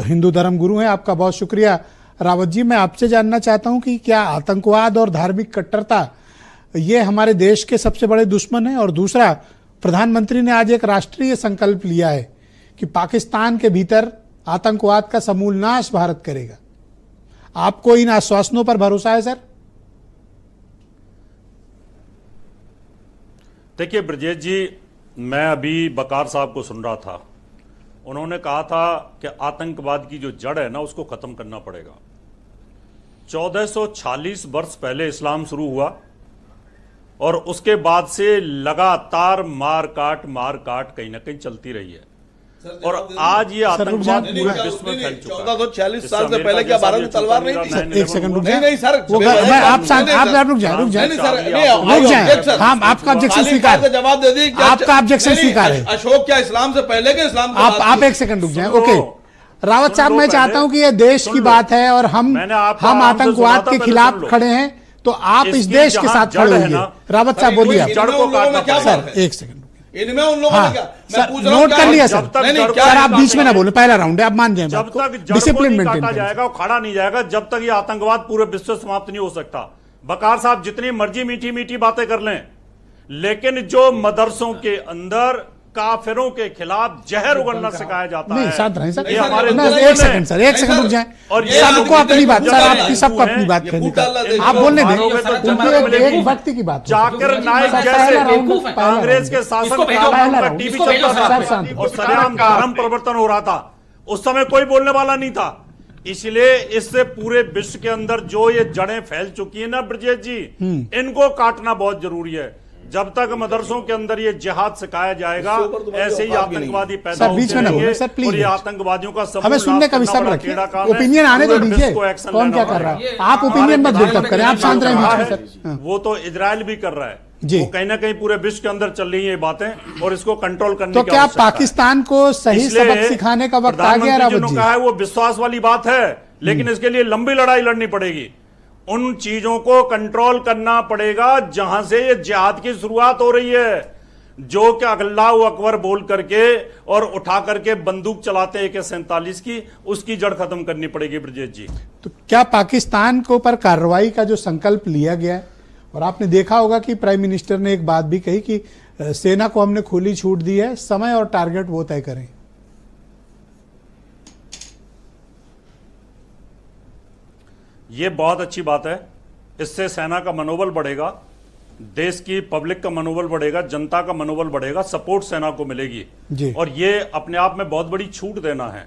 हिंदू धर्म गुरु हैं। आपका बहुत शुक्रिया रावत जी। मैं आपसे जानना चाहता हूं कि क्या आतंकवाद और धार्मिक कट्टरता ये हमारे देश के सबसे बड़े दुश्मन हैं? और दूसरा, प्रधानमंत्री ने आज एक राष्ट्रीय संकल्प लिया है कि पाकिस्तान के भीतर आतंकवाद का समूल नाश भारत करेगा। आपको इन आश्वासनों पर भरोसा है सर? देखिए ब्रजेश जी, मैं अभी बकार साहब को सुन रहा था। उन्होंने कहा था कि आतंकवाद की जो जड़ है ना, उसको खत्म करना पड़ेगा। 1446 वर्ष पहले इस्लाम शुरू हुआ और उसके बाद से लगातार मार काट कहीं ना कहीं चलती रही है। और आज ये आतंकवाद पूरे विश्व में फैल चुका है। 1446 साल से पहले क्या भारत में तलवार नहीं थी? एक सेकंड रुक जाए। नहीं सर, आप रुक जाए। हम आपका ऑब्जेक्शन स्वीकार है। जवाब दे दी। आपका ऑब्जेक्शन स्वीकार है। अशोक क्या इस्लाम से पहले के इस्लाम? आप एक सेकंड रुक जाए। ओके रावत साहब, मैं चाहता हूं कि ये देश की बात है और हम आतंकवाद के खिलाफ खड़े हैं, तो आप इस देश के साथ खड़े होइए। रावत साहब बोलिए। सर एक सेकंड, इनमें उन लोगों ने क्या? मैं पूछ रहा हूं, नोट कर लिया सर। सर आप बीच में ना बोले, पहला राउंड है, आप मान जाए। जब तक डिसिप्लिन मेंटेन जाएगा और खड़ा नहीं जाएगा, जब तक ये आतंकवाद पूरे विश्व समाप्त नहीं हो सकता। बकार साहब जितनी मर्जी मीठी मीठी बातें कर लें, लेकिन जो मदरसों के अंदर काफिरों के खिलाफ जहर उगलना सिखाया जाता है, साथ रहें सर। ये हमारे एक सेकंड सर, एक सेकंड रुक जाए। और सबको अपनी बात, सर आपकी सबको अपनी बात करनी है, आप बोलने दें। एक व्यक्ति की बात, जाकिर नाइक जैसे कांग्रेस के शासन का टीवी चलता था और सरेआम धर्म प्रवर्तन हो रहा था, उस समय कोई बोलने वाला नहीं था। इसलिए इससे पूरे विश्व के अंदर जो ये जड़ें फैल चुकी है ना ब्रजेश जी, इनको काटना बहुत जरूरी है। जब तक मदरसों के अंदर ये जिहाद सिखाया जाएगा, ऐसे ही आतंकवादी पैदा होते रहेंगे और ये आतंकवादियों का हमें सुनने का भी सब रखिए, ओपिनियन आने तो दीजिए। कौन क्या कर रहा है? आप ओपिनियन मत बिल्डअप करें, आप शांत रहें। वो तो इजराइल भी कर रहा है वो कहीं ना कहीं पूरे विश्व के अंदर चल रही है ये बातें, और इसको कंट्रोल करने तो क्या पाकिस्तान को सही सबक सिखाने का वक्त आ गया? रावत जी, कहा है वो विश्वास वाली बात है, लेकिन इसके लिए लंबी लड़ाई लड़नी पड़ेगी। उन चीजों को कंट्रोल करना पड़ेगा जहां से ये जिहाद की शुरुआत हो रही है, जो कि अल्लाहु अकबर बोल करके और उठा करके बंदूक चलाते हैं AK-47 की, उसकी जड़ खत्म करनी पड़ेगी ब्रजेश जी। तो क्या पाकिस्तान के ऊपर कार्रवाई का जो संकल्प लिया गया है, और आपने देखा होगा कि प्राइम मिनिस्टर ने एक बात भी कही कि सेना को हमने खुली छूट दी है, समय और टारगेट वो तय करें। ये बहुत अच्छी बात है। इससे सेना का मनोबल बढ़ेगा, देश की पब्लिक का मनोबल बढ़ेगा, जनता का मनोबल बढ़ेगा, सपोर्ट सेना को मिलेगी जी। और ये अपने आप में बहुत बड़ी छूट देना है।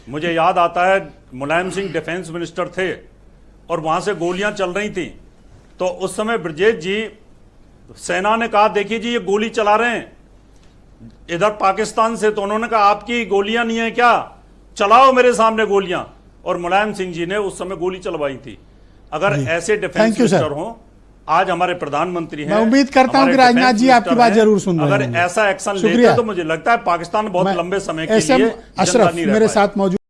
मुझे याद आता है मुलायम सिंह डिफेंस मिनिस्टर थे और वहां से गोलियां चल रही थी, तो उस समय ब्रजेश जी सेना ने कहा देखिए जी ये गोली चला रहे हैं इधर पाकिस्तान से, तो उन्होंने कहा आपकी गोलियां नहीं है क्या, चलाओ मेरे सामने गोलियां, और मुलायम सिंह जी ने उस समय गोली चलवाई थी। अगर ऐसे डिफेंस मिनिस्टर हो, आज हमारे प्रधानमंत्री हैं, मैं उम्मीद करता हूं कि राजनाथ जी आपकी बात जरूर सुन रहे हैं। अगर ऐसा एक्शन लेते तो मुझे लगता है पाकिस्तान बहुत लंबे समय के लिए अशरफ मेरे साथ मौजूद